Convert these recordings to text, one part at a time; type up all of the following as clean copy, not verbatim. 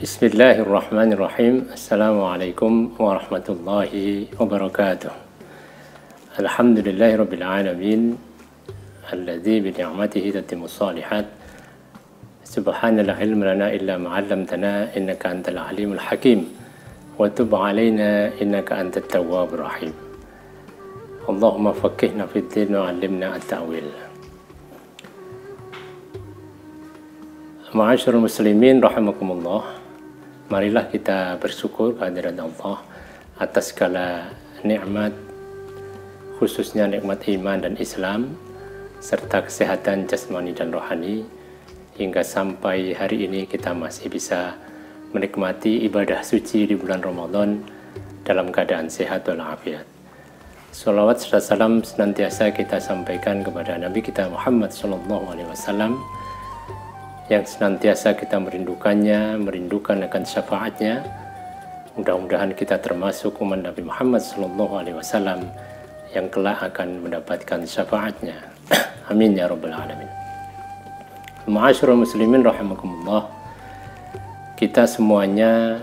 Bismillahirrahmanirrahim. Assalamualaikum warahmatullahi wabarakatuh. Alhamdulillahirabbil alamin. Alladzi bi ni'matihi tatimmus shalihat. Subhanallah ilma lana illa ma 'allamtana innaka antal alimul hakim. Wa tub 'alaina innaka antat tawwabur rahim. Allahumma faqqihna fid din wa 'allimna at-ta'wil. Ma'asyiral muslimin rahimakumullah. Marilah kita bersyukur kehadirat Allah atas segala nikmat, khususnya nikmat iman dan Islam, serta kesehatan jasmani dan rohani, hingga sampai hari ini kita masih bisa menikmati ibadah suci di bulan Ramadan dalam keadaan sehat walafiat. Shalawat serta salam senantiasa kita sampaikan kepada Nabi kita Muhammad SAW, yang senantiasa kita merindukan akan syafaatnya. Mudah-mudahan kita termasuk umat Nabi Muhammad SAW yang kelak akan mendapatkan syafaatnya. Amin ya rabbal alamin. Ma'asyiral muslimin rahimakumullah. Kita semuanya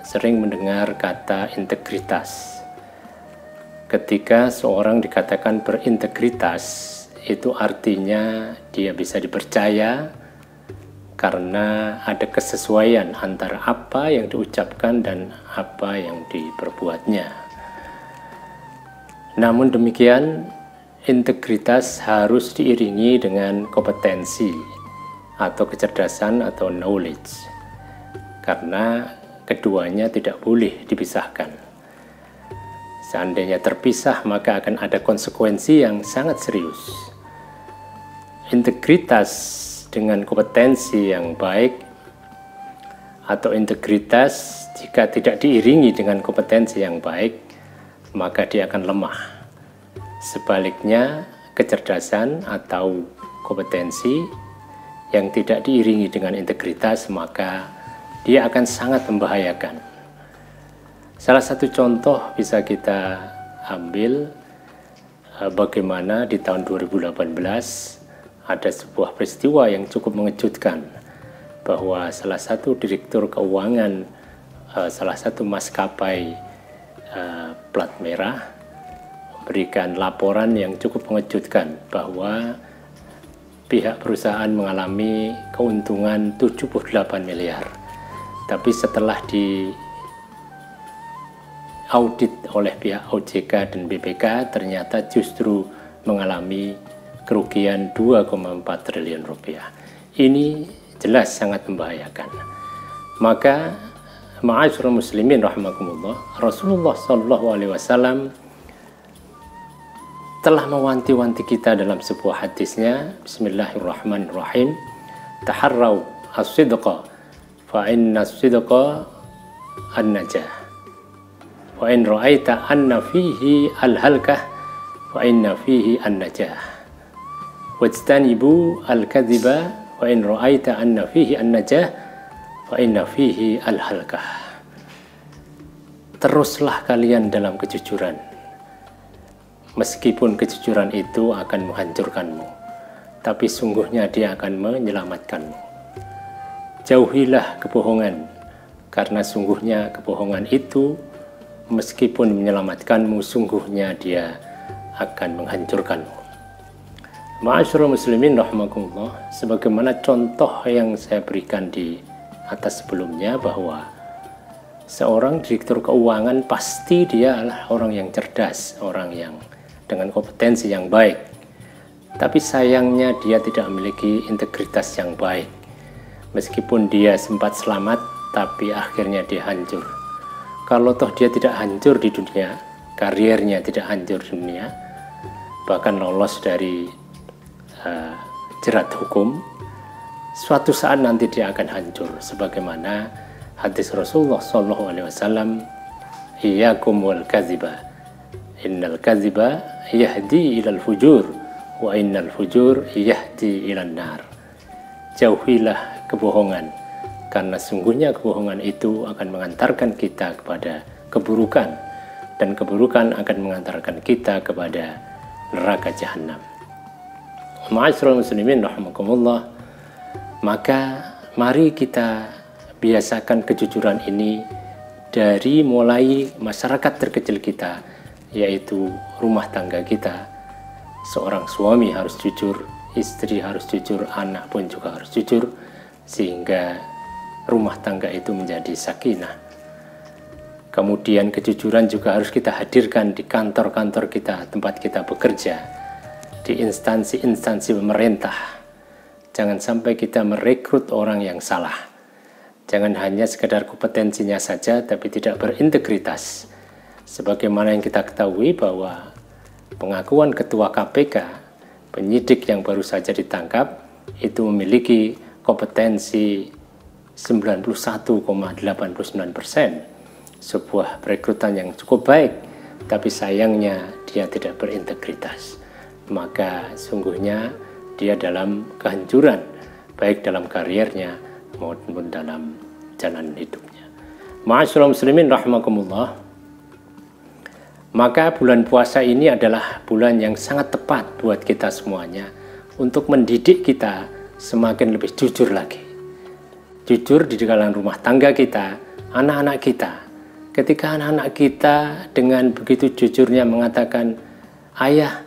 sering mendengar kata integritas. Ketika seorang dikatakan berintegritas, itu artinya dia bisa dipercaya karena ada kesesuaian antara apa yang diucapkan dan apa yang diperbuatnya. Namun demikian, integritas harus diiringi dengan kompetensi atau kecerdasan atau knowledge, karena keduanya tidak boleh dipisahkan. Seandainya terpisah, maka akan ada konsekuensi yang sangat serius. Integritas dengan kompetensi yang baik atau integritas jika tidak diiringi dengan kompetensi yang baik, maka dia akan lemah. Sebaliknya, kecerdasan atau kompetensi yang tidak diiringi dengan integritas, maka dia akan sangat membahayakan. Salah satu contoh bisa kita ambil bagaimana di tahun 2018 ada sebuah peristiwa yang cukup mengejutkan, bahwa salah satu direktur keuangan salah satu maskapai plat merah memberikan laporan yang cukup mengejutkan bahwa pihak perusahaan mengalami keuntungan 78 miliar. Tapi setelah di audit oleh pihak OJK dan BPK, ternyata justru mengalami kerugian 2,4 triliun rupiah. Ini jelas sangat membahayakan. Maka ma'asyiral muslimin rahimakumullah, Rasulullah SAW telah mewanti-wanti kita dalam sebuah hadisnya. Bismillahirrahmanirrahim. Taharraw as-sidqa fa inna as-sidqa an-najah. Wa in ra'aita anna fihi al-halkah fa inna fihi an-najah. Wajtanibu al-kadhiba wa in ra'aita anna fihi an-najah fa inna fihi al-halkah. Teruslah kalian dalam kejujuran, meskipun kejujuran itu akan menghancurkanmu, tapi sungguhnya dia akan menyelamatkanmu. Jauhilah kebohongan, karena sungguhnya kebohongan itu meskipun menyelamatkanmu, sungguhnya dia akan menghancurkanmu. Ma'asyiral muslimin rahimakumullah, sebagaimana contoh yang saya berikan di atas sebelumnya, bahwa seorang direktur keuangan pasti dia adalah orang yang cerdas, orang yang dengan kompetensi yang baik. Tapi sayangnya dia tidak memiliki integritas yang baik. Meskipun dia sempat selamat, tapi akhirnya dia hancur. Kalau toh dia tidak hancur di dunia, karirnya tidak hancur di dunia, bahkan lolos dari jerat hukum, suatu saat nanti dia akan hancur. Sebagaimana hadis Rasulullah SAW, iyyakum wal kadhiba, innal kadhiba yahdi ilal fujur, wa innal fujur yahdi ilan nar. Jauhilah kebohongan, karena sungguhnya kebohongan itu akan mengantarkan kita kepada keburukan, dan keburukan akan mengantarkan kita kepada neraka jahanam. Ma'asyiral muslimin rahimakumullah, maka mari kita biasakan kejujuran ini dari mulai masyarakat terkecil kita, yaitu rumah tangga kita. Seorang suami harus jujur, istri harus jujur, anak pun juga harus jujur, sehingga rumah tangga itu menjadi sakinah. Kemudian kejujuran juga harus kita hadirkan di kantor-kantor kita, tempat kita bekerja, di instansi-instansi pemerintah. Jangan sampai kita merekrut orang yang salah. Jangan hanya sekedar kompetensinya saja, tapi tidak berintegritas. Sebagaimana yang kita ketahui bahwa pengakuan Ketua KPK, penyidik yang baru saja ditangkap, itu memiliki kompetensi 91,89%. Sebuah perekrutan yang cukup baik, tapi sayangnya dia tidak berintegritas. Maka sungguhnya dia dalam kehancuran, baik dalam karirnya maupun dalam jalan hidupnya. Ma'asyiral muslimin rahimakumullah. Maka bulan puasa ini adalah bulan yang sangat tepat buat kita semuanya untuk mendidik kita semakin lebih jujur lagi. Jujur di dalam rumah tangga kita, anak-anak kita. Ketika anak-anak kita dengan begitu jujurnya mengatakan, "Ayah,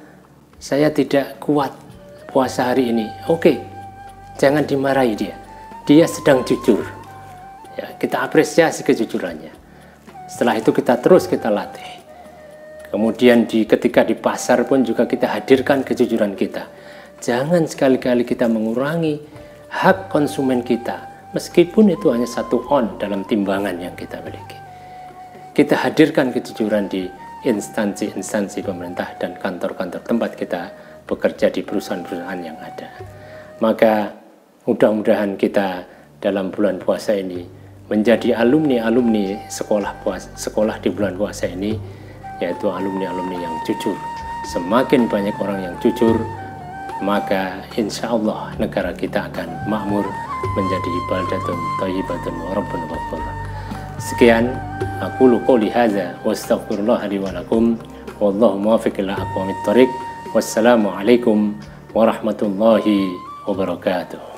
saya tidak kuat puasa hari ini." Oke, jangan dimarahi dia. Dia sedang jujur. Ya, kita apresiasi kejujurannya. Setelah itu kita latih. Kemudian ketika di pasar pun juga kita hadirkan kejujuran kita. Jangan sekali-kali kita mengurangi hak konsumen kita, meskipun itu hanya 1 on dalam timbangan yang kita miliki. Kita hadirkan kejujuran di instansi-instansi pemerintah dan kantor-kantor tempat kita bekerja di perusahaan-perusahaan yang ada. Maka mudah-mudahan kita dalam bulan puasa ini menjadi alumni-alumni sekolah di bulan puasa ini, yaitu alumni-alumni yang jujur. Semakin banyak orang yang jujur, maka insya Allah negara kita akan makmur menjadi baldatun thayyibatun wa rabbun ghafur. Sekian, aqulu qouli hadza wa astaghfirullah li wa lakum, wallahu muwaffiq ila aqwamit thoriq. Wassalamu alaikum warahmatullahi wabarakatuh.